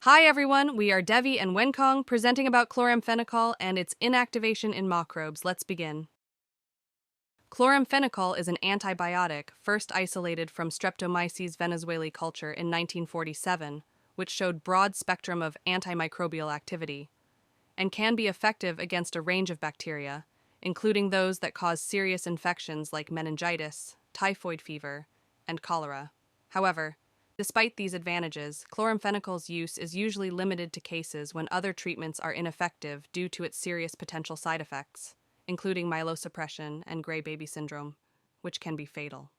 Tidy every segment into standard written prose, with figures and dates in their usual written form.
Hi everyone, we are Devi and Wenkong presenting about chloramphenicol and its inactivation in microbes. Let's begin. Chloramphenicol is an antibiotic first isolated from Streptomyces venezuelae culture in 1947, which showed broad spectrum of antimicrobial activity, and can be effective against a range of bacteria, including those that cause serious infections like meningitis, typhoid fever, and cholera. However, despite these advantages, chloramphenical's use is usually limited to cases when other treatments are ineffective due to its serious potential side effects, including myelosuppression and gray baby syndrome, which can be fatal.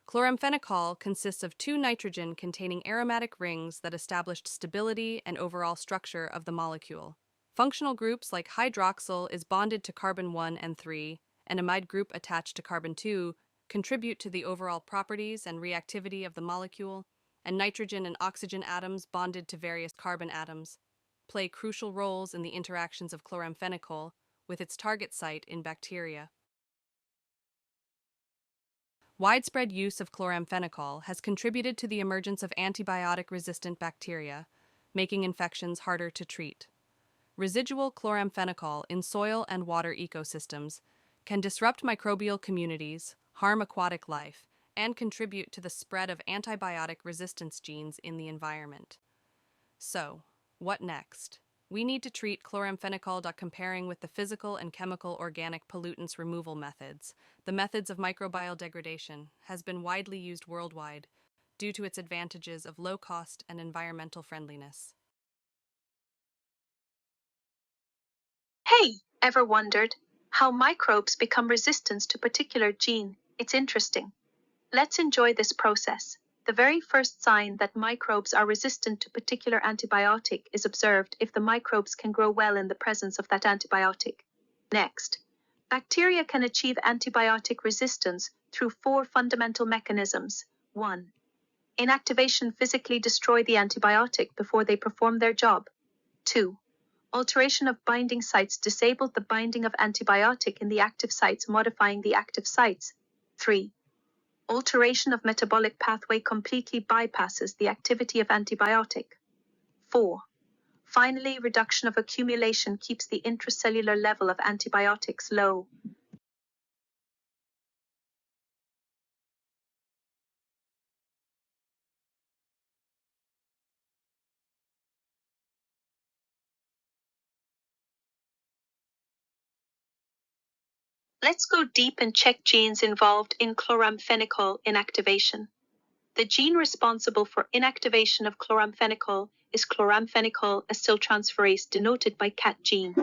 Chloramphenicol consists of two nitrogen-containing aromatic rings that established stability and overall structure of the molecule. Functional groups like hydroxyl is bonded to carbon 1 and 3, and amide group attached to carbon 2 contribute to the overall properties and reactivity of the molecule, and nitrogen and oxygen atoms bonded to various carbon atoms play crucial roles in the interactions of chloramphenicol with its target site in bacteria. Widespread use of chloramphenicol has contributed to the emergence of antibiotic-resistant bacteria, making infections harder to treat. Residual chloramphenicol in soil and water ecosystems can disrupt microbial communities, harm aquatic life, and contribute to the spread of antibiotic resistance genes in the environment. So, what next? We need to treat chloramphenicol. Comparing with the physical and chemical organic pollutants removal methods, the methods of microbial degradation has been widely used worldwide due to its advantages of low cost and environmental friendliness. Hey, ever wondered how microbes become resistant to a particular gene? It's interesting. Let's enjoy this process. The very first sign that microbes are resistant to a particular antibiotic is observed if the microbes can grow well in the presence of that antibiotic. Next, bacteria can achieve antibiotic resistance through four fundamental mechanisms. 1. Inactivation physically destroy the antibiotic before they perform their job. 2. Alteration of binding sites disabled the binding of antibiotic in the active sites, modifying the active sites. 3. Alteration of metabolic pathway completely bypasses the activity of antibiotic. 4. Finally, reduction of accumulation keeps the intracellular level of antibiotics low. Let's go deep and check genes involved in chloramphenicol inactivation. The gene responsible for inactivation of chloramphenicol is chloramphenicol acetyltransferase, denoted by CAT gene.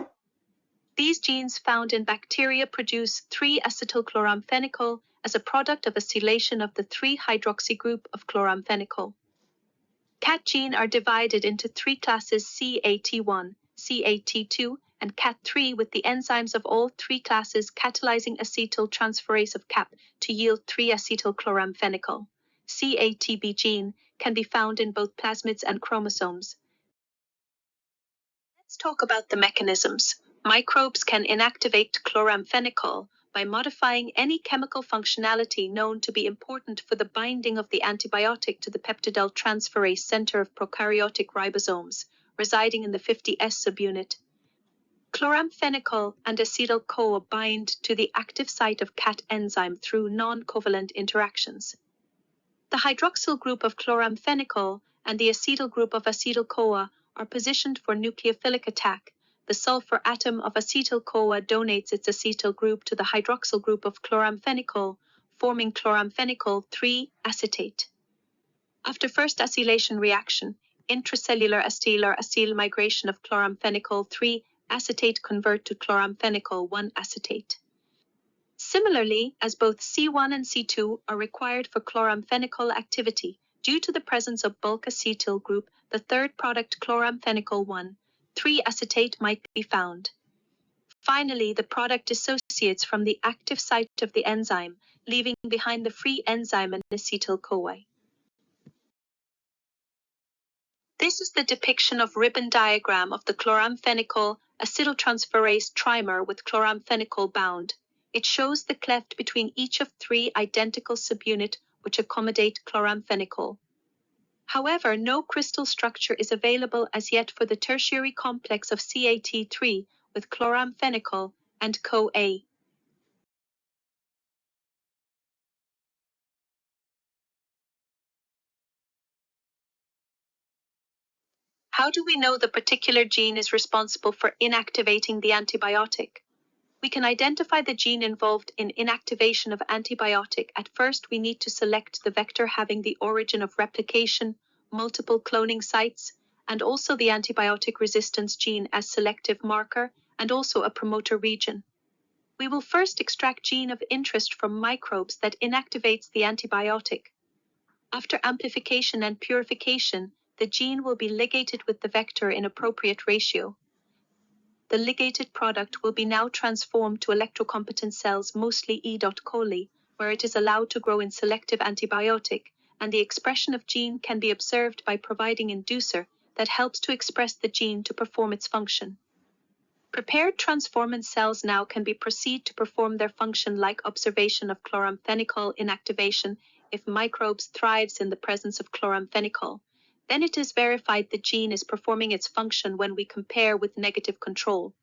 These genes found in bacteria produce 3-acetylchloramphenicol as a product of acylation of the 3-hydroxy group of chloramphenicol. CAT gene are divided into three classes: CAT1, CAT2, and CAT3, with the enzymes of all three classes catalyzing acetyltransferase of CAP to yield 3-acetylchloramphenicol. CATB gene can be found in both plasmids and chromosomes. Let's talk about the mechanisms. Microbes can inactivate chloramphenicol by modifying any chemical functionality known to be important for the binding of the antibiotic to the peptidyl transferase center of prokaryotic ribosomes, residing in the 50S subunit. Chloramphenicol and acetyl-CoA bind to the active site of CAT enzyme through non-covalent interactions. The hydroxyl group of chloramphenicol and the acetyl group of acetyl-CoA are positioned for nucleophilic attack. The sulfur atom of acetyl-CoA donates its acetyl group to the hydroxyl group of chloramphenicol, forming chloramphenicol 3-acetate. After first acylation reaction, intracellular acetyl migration of chloramphenicol 3-acetate convert to chloramphenicol 1-acetate. Similarly, as both C1 and C2 are required for chloramphenicol activity, due to the presence of bulk acetyl group, the third product chloramphenicol 1,3-acetate might be found. Finally, the product dissociates from the active site of the enzyme, leaving behind the free enzyme and acetyl-CoA. This is the depiction of ribbon diagram of the chloramphenicol acetyltransferase trimer with chloramphenicol bound. It shows the cleft between each of three identical subunits which accommodate chloramphenicol. However, no crystal structure is available as yet for the tertiary complex of CAT3 with chloramphenicol and CoA. How do we know the particular gene is responsible for inactivating the antibiotic? We can identify the gene involved in inactivation of antibiotic. At first, we need to select the vector having the origin of replication, multiple cloning sites, and also the antibiotic resistance gene as selective marker and also a promoter region. We will first extract gene of interest from microbes that inactivates the antibiotic. After amplification and purification, the gene will be ligated with the vector in appropriate ratio. The ligated product will be now transformed to electrocompetent cells, mostly E. coli, where it is allowed to grow in selective antibiotic, and the expression of gene can be observed by providing inducer that helps to express the gene to perform its function. Prepared transformant cells now can be proceed to perform their function like observation of chloramphenicol inactivation if microbes thrives in the presence of chloramphenicol. Then it is verified the gene is performing its function when we compare with negative control.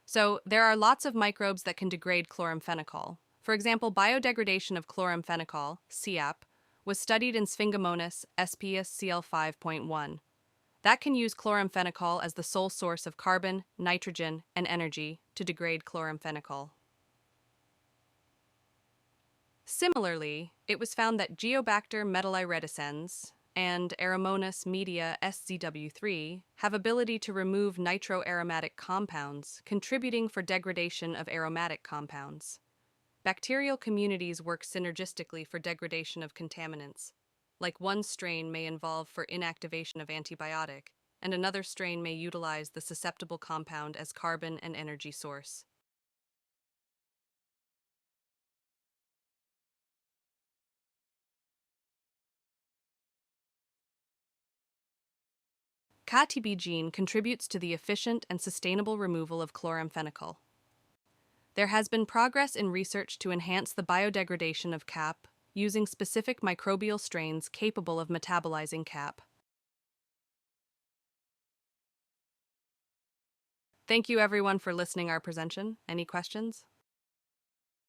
So, there are lots of microbes that can degrade chloramphenicol. For example, biodegradation of chloramphenicol, CAP, was studied in Sphingomonas sps CL5.1. That can use chloramphenicol as the sole source of carbon, nitrogen, and energy to degrade chloramphenicol. Similarly, it was found that Geobacter metallireticens and Aeromonas media SZW3 have ability to remove nitroaromatic compounds, contributing for degradation of aromatic compounds. Bacterial communities work synergistically for degradation of contaminants. Like one strain may involve for inactivation of antibiotic, and another strain may utilize the susceptible compound as carbon and energy source. CATB gene contributes to the efficient and sustainable removal of chloramphenicol. There has been progress in research to enhance the biodegradation of CAP using specific microbial strains capable of metabolizing CAP. Thank you everyone for listening our presentation. Any questions?